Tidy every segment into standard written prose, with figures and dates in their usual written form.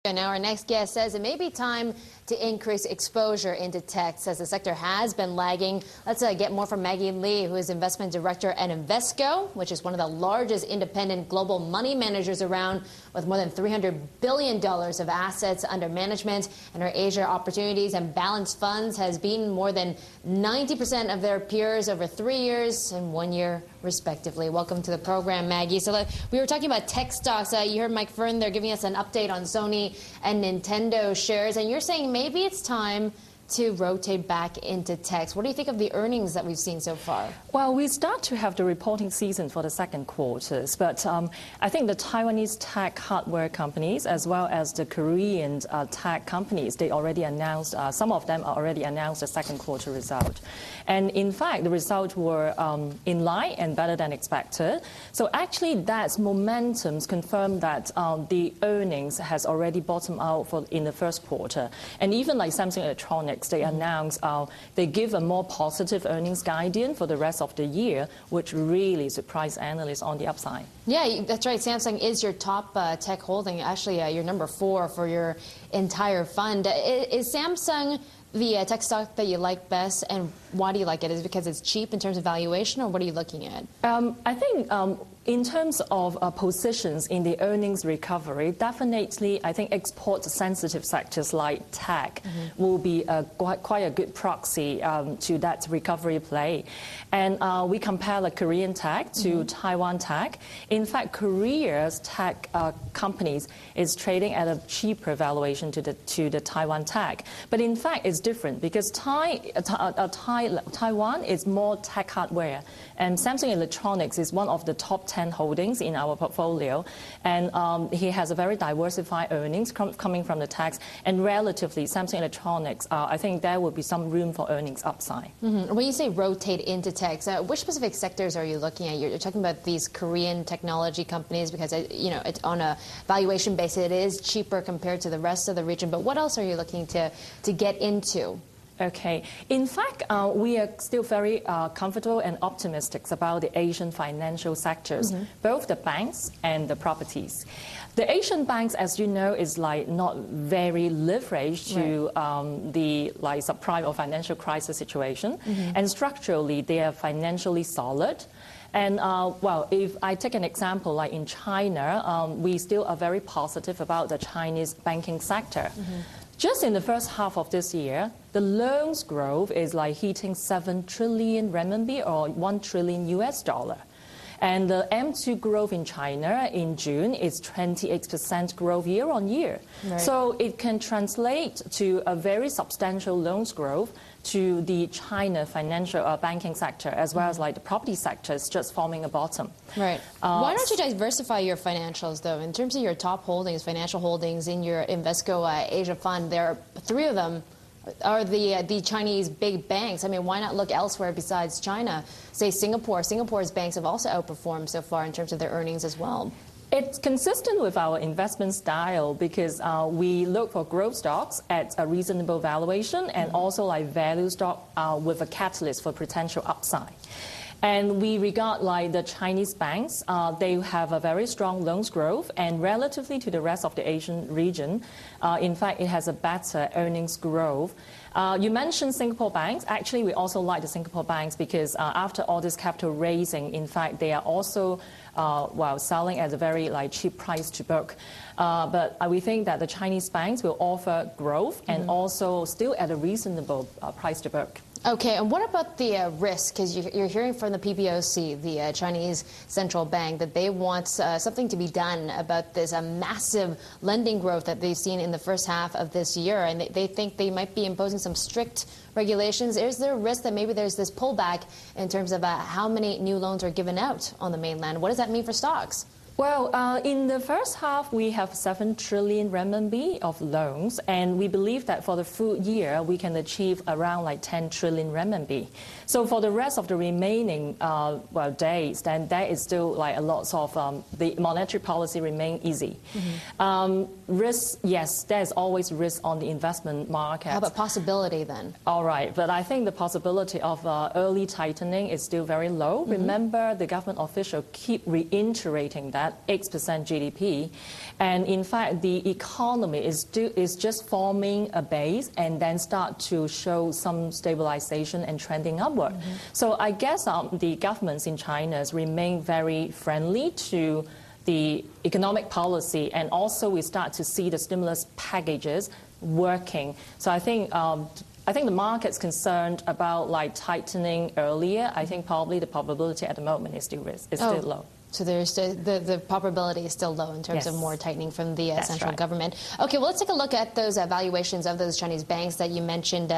And now our next guest says it may be time to increase exposure into tech, says the sector has been lagging. Let's get more from Maggie Lee, who is investment director at Invesco, which is one of the largest independent global money managers around, with more than $300 billion of assets under management. And her Asia Opportunities and Balanced Funds has beaten more than 90% of their peers over 3 years and 1 year, respectively. Welcome to the program, Maggie. So we were talking about tech stocks. You heard Mike Fern there giving us an update on Sony and Nintendo shares, and you're saying maybe it's time to rotate back into tech. What do you think of the earnings that we've seen so far? Well, we start to have the reporting season for the second quarters, but I think the Taiwanese tech hardware companies, as well as the Korean tech companies, they already announced, some of them already announced the second quarter result. And in fact, the results were in line and better than expected. So actually, that momentum confirmed that the earnings has already bottomed out in the first quarter. And even like Samsung Electronics, they announced they give a more positive earnings guidance for the rest of the year, which really surprised analysts on the upside. Yeah, that's right. Samsung is your top tech holding. Actually, you're number 4 for your entire fund. Is Samsung the tech stock that you like best, and why do you like it? Is it because it's cheap in terms of valuation, or what are you looking at? I think in terms of positions in the earnings recovery, definitely I think export-sensitive sectors like tech will be quite a good proxy to that recovery play. And we compare the Korean tech to Taiwan tech. In fact, Korea's tech companies is trading at a cheaper valuation to the Taiwan tech. But in fact, it's different because Taiwan is more tech hardware, and Samsung Electronics is one of the top 10 holdings in our portfolio, and he has a very diversified earnings coming from the techs, and relatively Samsung Electronics, I think there will be some room for earnings upside. When you say rotate into techs, which specific sectors are you looking at? You're talking about these Korean technology companies because it's on a valuation basis, it is cheaper compared to the rest of the region. But what else are you looking to get into? Okay. In fact, we are still very comfortable and optimistic about the Asian financial sectors, both the banks and the properties. The Asian banks, as you know, is like not very leveraged to the subprime or financial crisis situation, and structurally they are financially solid. And well, if I take an example, like in China, we still are very positive about the Chinese banking sector. Just in the first half of this year, the loans growth is like hitting 7 trillion renminbi or $1 trillion US. And the M2 growth in China in June is 28% growth year on year. Right. So it can translate to a very substantial loans growth to the China financial banking sector, as well as like the property sector is just forming a bottom. Right. Why don't you diversify your financials, though? In terms of your top holdings, financial holdings in your Invesco Asia fund, there are 3 of them are the Chinese big banks. I mean, why not look elsewhere besides China? Say Singapore. Singapore's banks have also outperformed so far in terms of their earnings as well. It's consistent with our investment style because we look for growth stocks at a reasonable valuation and also like value stock with a catalyst for potential upside. And we regard like the Chinese banks, they have a very strong loans growth, and relatively to the rest of the Asian region, in fact, it has a better earnings growth. You mentioned Singapore banks. Actually, we also like the Singapore banks because after all this capital raising, in fact, they are also selling at a very cheap price to book. But we think that the Chinese banks will offer growth and also still at a reasonable price to book. Okay, and what about the risk? Because you're hearing from the PBOC, the Chinese central bank, that they want something to be done about this massive lending growth that they've seen in the first half of this year, and they think they might be imposing some strict regulations. Is there a risk that maybe there's this pullback in terms of how many new loans are given out on the mainland? What does that mean for stocks? Well, in the first half, we have 7 trillion renminbi of loans, and we believe that for the full year, we can achieve around 10 trillion renminbi. So for the rest of the remaining days, then there is still a lot of the monetary policy remain easy. Risk, yes, there's always risk on the investment market. How about possibility then? All right, but I think the possibility of early tightening is still very low. Remember, the government official keep reiterating that at 8% GDP. And in fact, the economy is just forming a base and then start to show some stabilization and trending upward. So I guess the governments in China remain very friendly to the economic policy, and also we start to see the stimulus packages working. So I think the market's concerned about like tightening earlier. I think probably the probability at the moment is still low. So there's the probability is still low in terms of more tightening from the central government. Okay, well, let's take a look at those valuations of those Chinese banks that you mentioned,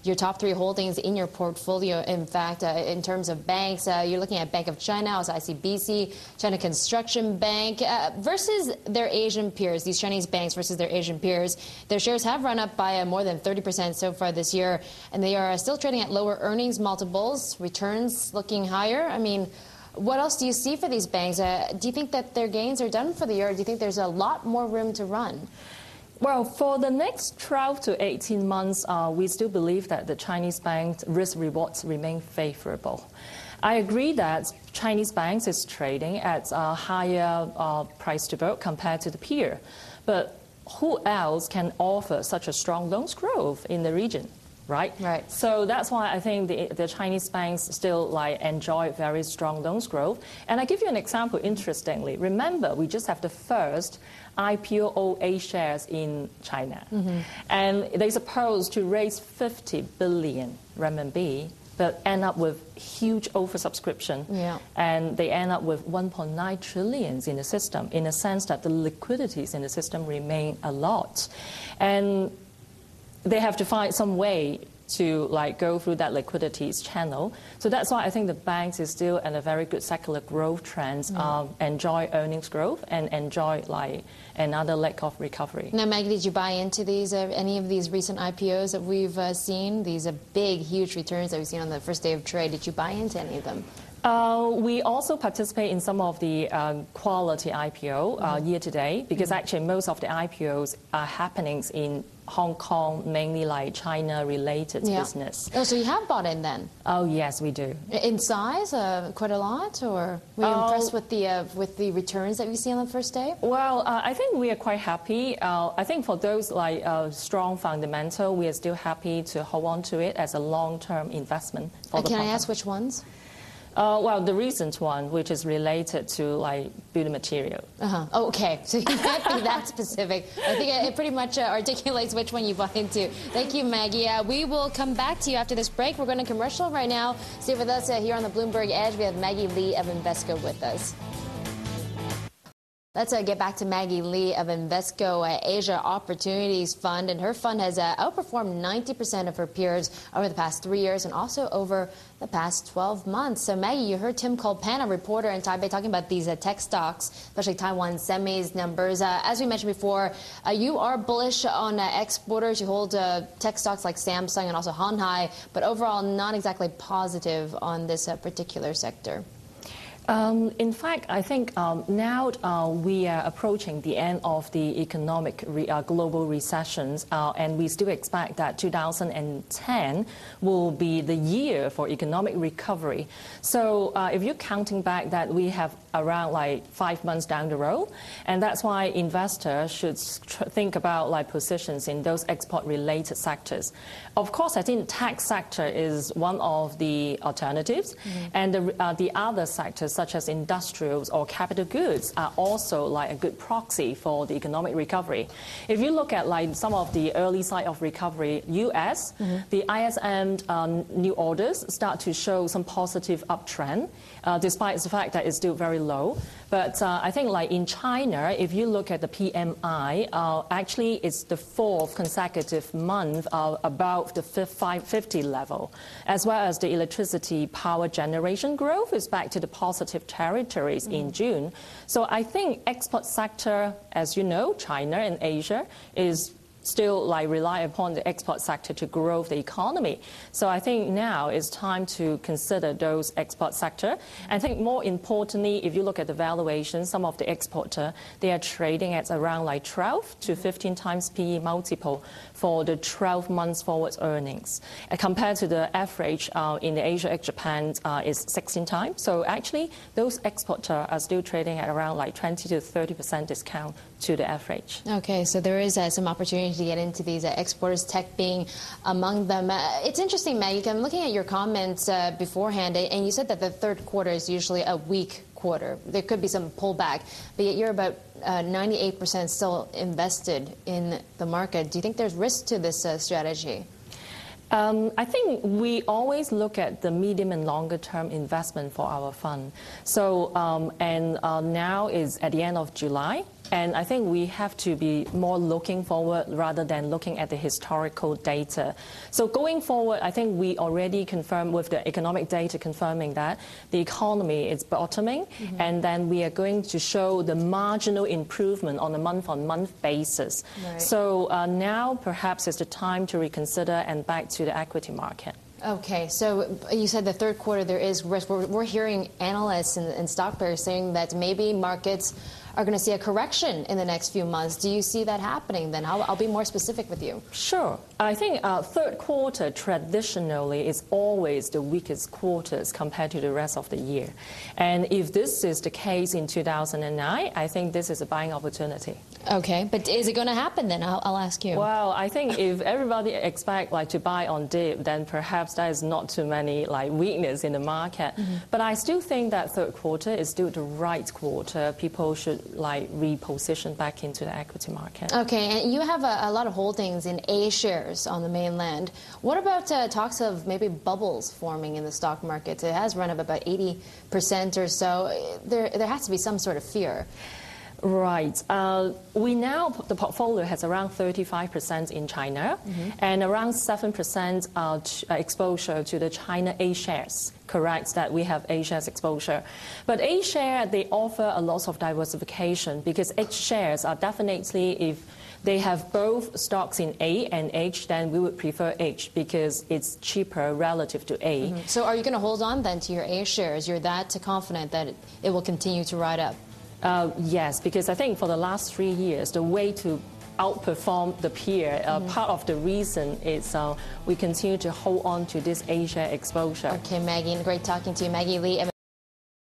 your top 3 holdings in your portfolio. In fact, in terms of banks, you're looking at Bank of China, also ICBC, China Construction Bank, versus their Asian peers, these Chinese banks versus their Asian peers. Their shares have run up by more than 30% so far this year, and they are still trading at lower earnings multiples, returns looking higher. I mean, what else do you see for these banks? Do you think that their gains are done for the year, or do you think there's a lot more room to run? Well, for the next 12 to 18 months, we still believe that the Chinese banks' risk rewards remain favorable. I agree that Chinese banks is trading at a higher price to book compared to the peer. But who else can offer such a strong loans growth in the region? Right? So that's why I think the Chinese banks still enjoy very strong loans growth. And I give you an example, interestingly. Remember, we just have the first IPO OA shares in China. And they're supposed to raise 50 billion renminbi, but end up with huge oversubscription. And they end up with 1.9 trillion in the system, in a sense that the liquidities in the system remain a lot. And they have to find some way to go through that liquidities channel. So that's why I think the banks is still in a very good secular growth trend, enjoy earnings growth and enjoy another leg of recovery. Now, Maggie, did you buy into these any of these recent IPOs that we've seen? These big, huge returns that we've seen on the first day of trade. Did you buy into any of them? We also participate in some of the quality IPO year to date, because actually most of the IPOs are happening in Hong Kong, mainly China-related business. Oh, so you have bought in then? Oh, yes, we do. In size, quite a lot, or were you impressed with the returns that we see on the first day? Well, I think we are quite happy. I think for those strong fundamental, we are still happy to hold on to it as a long-term investment. Can I ask which ones? Well, the recent one, which is related to building material. Oh, okay, so you can't be that specific. I think it pretty much articulates which one you bought into. Thank you, Maggie. We will come back to you after this break. We're going to commercial right now. Stay with us here on the Bloomberg Edge. We have Maggie Lee of Invesco with us. Let's get back to Maggie Lee of Invesco Asia Opportunities Fund. And her fund has outperformed 90% of her peers over the past 3 years and also over the past 12 months. So, Maggie, you heard Tim Kolpan, a reporter in Taipei, talking about these tech stocks, especially Taiwan Semis numbers. As we mentioned before, you are bullish on exporters. You hold tech stocks like Samsung and also Hanhai, but overall not exactly positive on this particular sector. In fact, I think now we are approaching the end of the economic global recessions, and we still expect that 2010 will be the year for economic recovery. So if you're counting back that, we have around 5 months down the road, and that's why investors should think about positions in those export-related sectors. Of course, I think tech sector is one of the alternatives, and the other sectors, such as industrials or capital goods, are also a good proxy for the economic recovery. If you look at some of the early sign of recovery, U.S., the ISM new orders start to show some positive uptrend, despite the fact that it's still very low. But I think in China, if you look at the PMI, actually it's the 4th consecutive month above the 550 level, as well as the electricity power generation growth is back to the positive territories in June. So I think export sector, as you know, China and Asia is still like rely upon the export sector to grow the economy. So I think now is time to consider those export sector. I think more importantly, if you look at the valuation, some of the exporter, they are trading at around like 12 to 15 times PE multiple for the 12 months forward earnings. Compared to the average in the Asia ex-Japan is 16 times. So actually, those exporters are still trading at around like 20 to 30% discount to the average. Okay, so there is some opportunity to get into these exporters, tech being among them. It's interesting, Maggie, I'm looking at your comments beforehand, and you said that the third quarter is usually a weak quarter. There could be some pullback, but yet you're about 98% still invested in the market. Do you think there's risk to this strategy? I think we always look at the medium and longer term investment for our fund. So, now is at the end of July. And I think we have to be more looking forward rather than looking at the historical data. So going forward, I think we already confirmed with the economic data confirming that the economy is bottoming, and then we are going to show the marginal improvement on a month-on-month basis. Right. So now perhaps it's the time to reconsider and back to the equity market. Okay, so you said the third quarter there is risk. We're hearing analysts and stock bears saying that maybe markets are going to see a correction in the next few months. Do you see that happening then? I'll be more specific with you. Sure. I think third quarter traditionally is always the weakest quarters compared to the rest of the year. And if this is the case in 2009, I think this is a buying opportunity. Okay, but is it going to happen then? I'll ask you. Well, I think if everybody expect like to buy on dip, then perhaps there is not too many like weakness in the market. But I still think that third quarter is still the right quarter. People should like reposition back into the equity market. Okay, and you have a lot of holdings in A shares on the mainland. What about talks of maybe bubbles forming in the stock market? It has run up about 80% or so. There has to be some sort of fear. Right. The portfolio has around 35% in China and around 7% exposure to the China A shares. Correct that we have A shares exposure. But A share, they offer a lot of diversification because H shares are definitely, if they have both stocks in A and H, then we would prefer H because it's cheaper relative to A. So are you going to hold on then to your A shares? You're that confident that it will continue to ride up? Yes, because I think for the last 3 years, the way to outperform the peer, part of the reason is we continue to hold on to this A share exposure. Okay, Maggie, great talking to you. Maggie Lee.